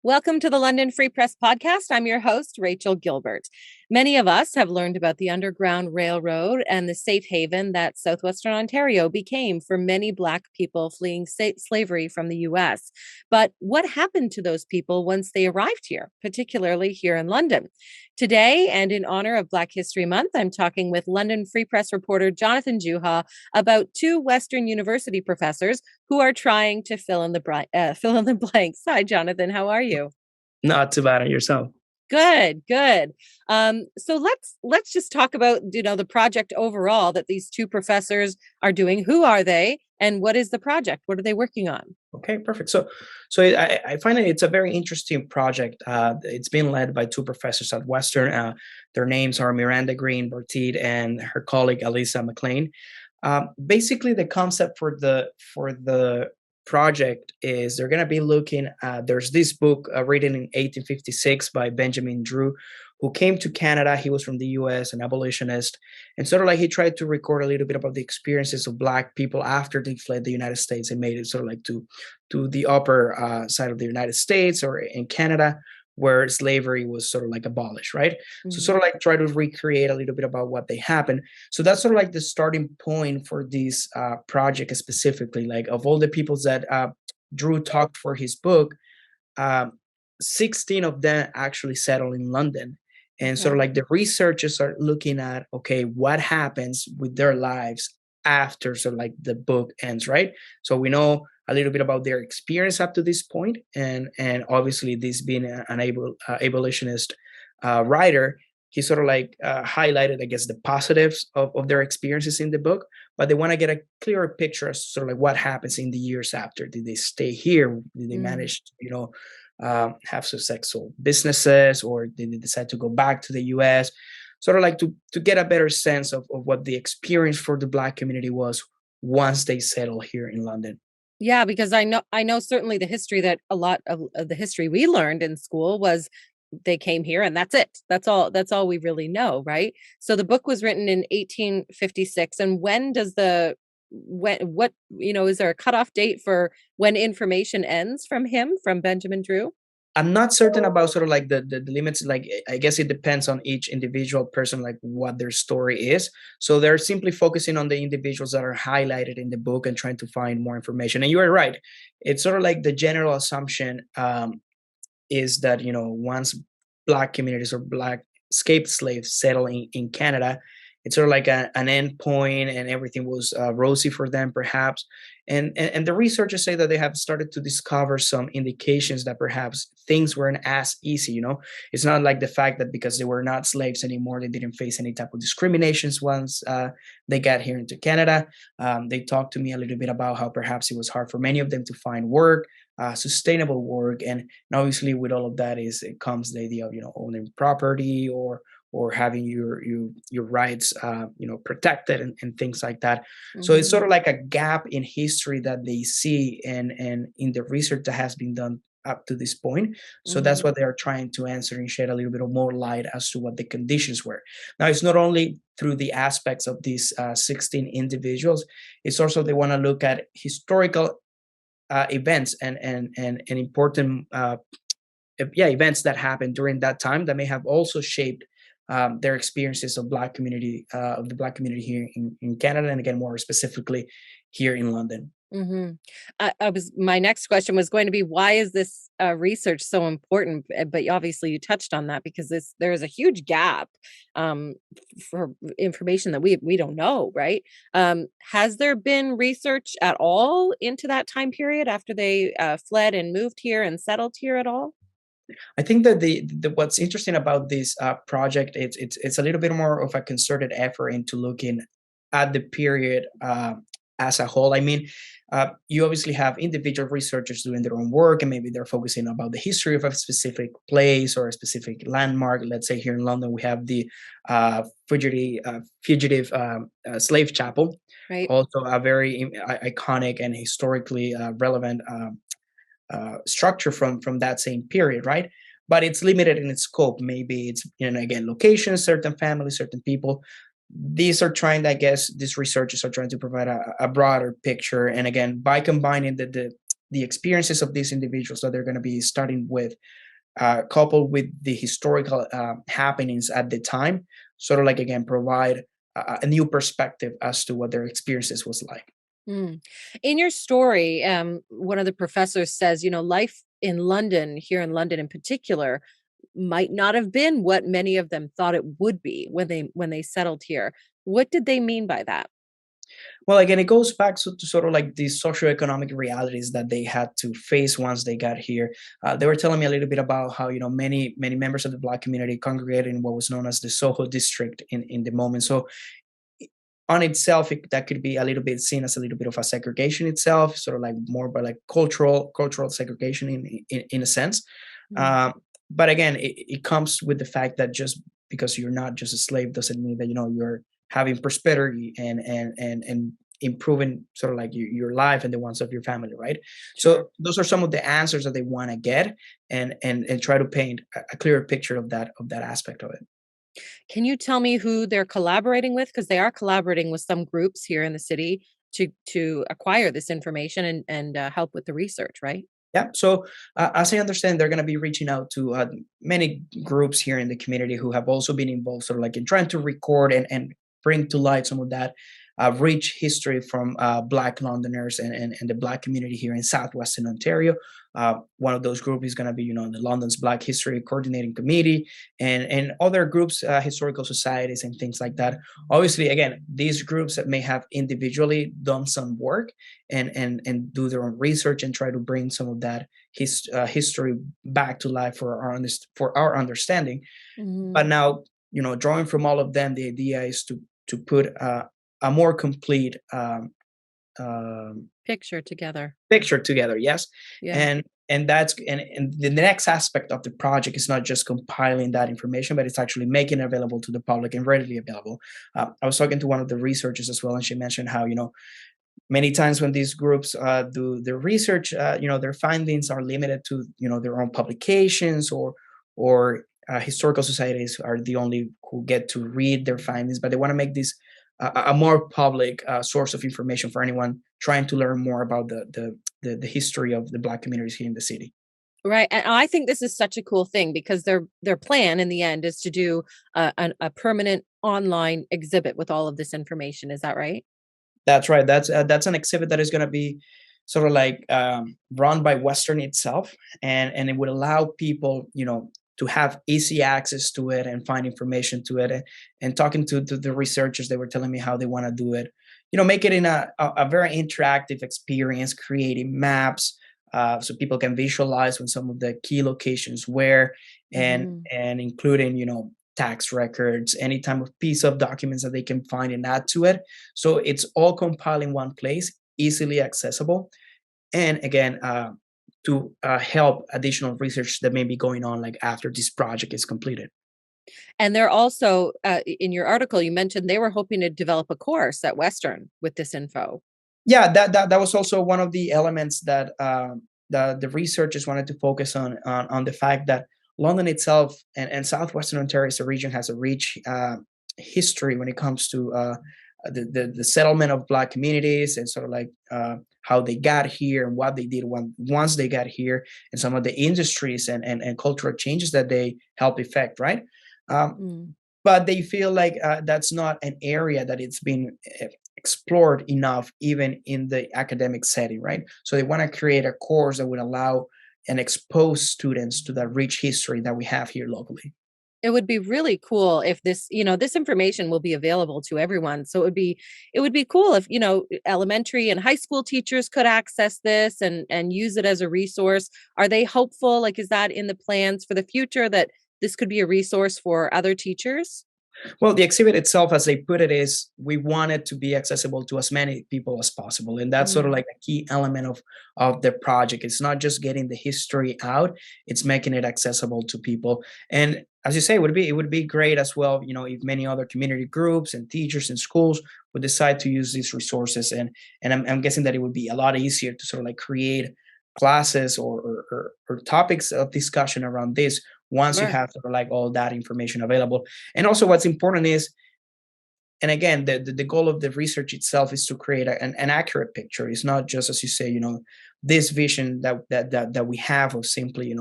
Welcome to the London Free Press Podcast. I'm your host, Rachel Gilbert. Many of us have learned about the Underground Railroad and the safe haven that southwestern Ontario became for many Black people fleeing slavery from the U.S. But what happened to those people once they arrived here, particularly here in London? Today, and in honor of Black History Month, I'm talking with London Free Press reporter Jonathan Juha about two Western University professors who are trying to fill in the blanks. Hi, Jonathan. How are you? Not too bad on yourself. Good. So let's just talk about the project overall that these two professors are doing. Who are they, and what is the project? What are they working on? Okay, perfect. I find that it's a very interesting project. It's been led by two professors at Western. Their names are Miranda Green Bertide and her colleague Elisa McLean. Basically, the concept for the project is they're going to be looking at, there's this book written in 1856 by Benjamin Drew, who came to Canada. He was from the US, an abolitionist, and sort of like he tried to record a little bit about the experiences of Black people after they fled the United States and made it sort of like to the upper side of the United States or in Canada, where slavery was sort of like abolished, right? Mm-hmm. So sort of like try to recreate a little bit about what they happened. So that's sort of like the starting point for this project specifically. Like of all the peoples that Drew talked for his book, 16 of them actually settled in London. And sort of like the researchers are looking at, okay, what happens with their lives after sort of like the book ends, right? So we know a little bit about their experience up to this point, and obviously this being an abolitionist writer, he sort of like highlighted, I guess, the positives of their experiences in the book, but they want to get a clearer picture as sort of like what happens in the years after. Did they stay here? Did they manage to, have successful businesses, or did they decide to go back to the US? Sort of like to get a better sense of what the experience for the Black community was once they settled here in London. Yeah, because I know certainly the history that a lot of the history we learned in school was they came here and that's it. That's all we really know, right? So the book was written in 1856. And is there a cutoff date for when information ends from Benjamin Drew? I'm not certain about sort of like the limits. Like, I guess it depends on each individual person, like what their story is. So they're simply focusing on the individuals that are highlighted in the book and trying to find more information. And you are right. It's sort of like the general assumption is that, once Black communities or Black escaped slaves settle in Canada, it's sort of like an end point and everything was rosy for them, perhaps. And the researchers say that they have started to discover some indications that perhaps things weren't as easy. It's not like the fact that because they were not slaves anymore, they didn't face any type of discriminations once they got here into Canada. They talked to me a little bit about how perhaps it was hard for many of them to find work, sustainable work. And obviously with all of that it comes the idea of, owning property or having your rights, protected and things like that. Mm-hmm. So it's sort of like a gap in history that they see and in the research that has been done up to this point. So that's what they're trying to answer and shed a little bit of more light as to what the conditions were. Now, it's not only through the aspects of these 16 individuals, it's also they want to look at historical events and important events that happened during that time that may have also shaped their experiences of the Black community here in Canada, and again, more specifically here in London. Mm-hmm. My next question was going to be, why is this research so important? But obviously you touched on that because there is a huge gap for information that we don't know, right? Has there been research at all into that time period after they fled and moved here and settled here at all? I think that the what's interesting about this project, it's a little bit more of a concerted effort into looking at the period as a whole. I mean, you obviously have individual researchers doing their own work, and maybe they're focusing about the history of a specific place or a specific landmark. Let's say here in London, we have the fugitive slave chapel, right? Also a very iconic and historically relevant structure from that same period, right? But it's limited in its scope. Maybe it's, again, locations, certain families, certain people. These researchers are trying to provide a broader picture. And again, by combining the the experiences of these individuals that they're going to be starting with, coupled with the historical happenings at the time, sort of like again provide a new perspective as to what their experiences was like. Mm. In your story, one of the professors says, life in London, here in London in particular, might not have been what many of them thought it would be when they settled here. What did they mean by that? Well, again, it goes back to sort of like these socioeconomic realities that they had to face once they got here. They were telling me a little bit about how many members of the Black community congregated in what was known as the Soho district in the moment. So on itself, that could be a little bit seen as a little bit of a segregation itself, sort of like more by like cultural segregation in a sense. Mm. Um, but again, it comes with the fact that just because you're not just a slave doesn't mean that you're having prosperity and improving sort of like your life and the ones of your family, right? Sure. So those are some of the answers that they want to get, and try to paint a clearer picture of that aspect of it. Can you tell me who they're collaborating with? Because they are collaborating with some groups here in the city to acquire this information and help with the research, right? Yeah. So as I understand, they're going to be reaching out to many groups here in the community who have also been involved, sort of like in trying to record and bring to light some of that rich history from Black Londoners and the Black community here in Southwestern Ontario. One of those groups is going to be, the London's Black History Coordinating Committee and other groups, historical societies and things like that. Obviously, again, these groups that may have individually done some work and do their own research and try to bring some of that history back to life for our understanding. But Mhm. now, drawing from all of them, the idea is to put a more complete um, Picture together. picture together. Yes, Yeah. and that's and the next aspect of the project is not just compiling that information, but it's actually making it available to the public and readily available. I was talking to one of the researchers as well, and she mentioned how many times when these groups do their research, their findings are limited to their own publications or historical societies are the only who get to read their findings, but they want to make this a more public source of information for anyone trying to learn more about the history of the Black communities here in the city. Right, and I think this is such a cool thing because their plan in the end is to do a permanent online exhibit with all of this information. Is that right? That's right. That's an exhibit that is going to be sort of like run by Western itself, and it would allow people, to have easy access to it and find information to it. And talking to the researchers, they were telling me how they want to do it. Make it in a very interactive experience, creating maps so people can visualize when some of the key locations were, and Mhm. and including tax records, any type of piece of documents that they can find and add to it. So it's all compiled in one place, easily accessible. And again, to help additional research that may be going on like after this project is completed. And they're also in your article you mentioned they were hoping to develop a course at Western with this info. Yeah, that was also one of the elements that the researchers wanted to focus on the fact that London itself and Southwestern Ontario as a region has a rich history when it comes to the settlement of Black communities and sort of like how they got here and what they did once they got here, and some of the industries and cultural changes that they help effect, right? Um, Mm. but they feel like that's not an area that it's been explored enough even in the academic setting, right? So they want to create a course that would allow and expose students to that rich history that we have here locally. It would be really cool if this information will be available to everyone. So it would be cool if, elementary and high school teachers could access this and use it as a resource. Are they hopeful? Like, is that in the plans for the future that this could be a resource for other teachers? Well, the exhibit itself, as they put it, is we want it to be accessible to as many people as possible, and that's sort of Mm. like a key element of the project. It's not just getting the history out; it's making it accessible to people. And as you say, it would be great as well. If many other community groups and teachers and schools would decide to use these resources, and I'm guessing that it would be a lot easier to sort of like create classes or topics of discussion around this once you Sure. have sort of like all that information available. And also, what's important is and again, the goal of the research itself is to create an accurate picture. It's not just, as you say, this vision that we have of simply,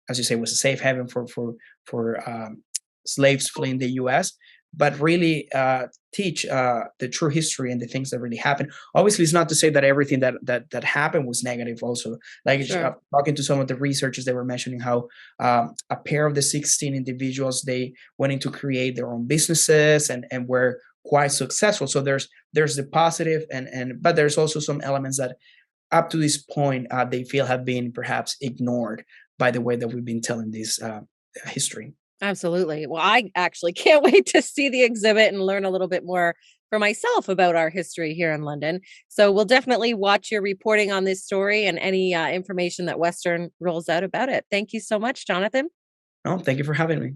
as you say, was a safe haven for slaves fleeing the U.S., but really teach the true history and the things that really happened. Obviously, it's not to say that everything that happened was negative. Also, like Sure. talking to some of the researchers, they were mentioning how a pair of the 16 individuals, they went in to create their own businesses and were quite successful. So there's the positive, and but there's also some elements that up to this point they feel have been perhaps ignored by the way that we've been telling this history. Absolutely. Well, I actually can't wait to see the exhibit and learn a little bit more for myself about our history here in London. So we'll definitely watch your reporting on this story and any information that Western rolls out about it. Thank you so much, Jonathan. No, thank you for having me.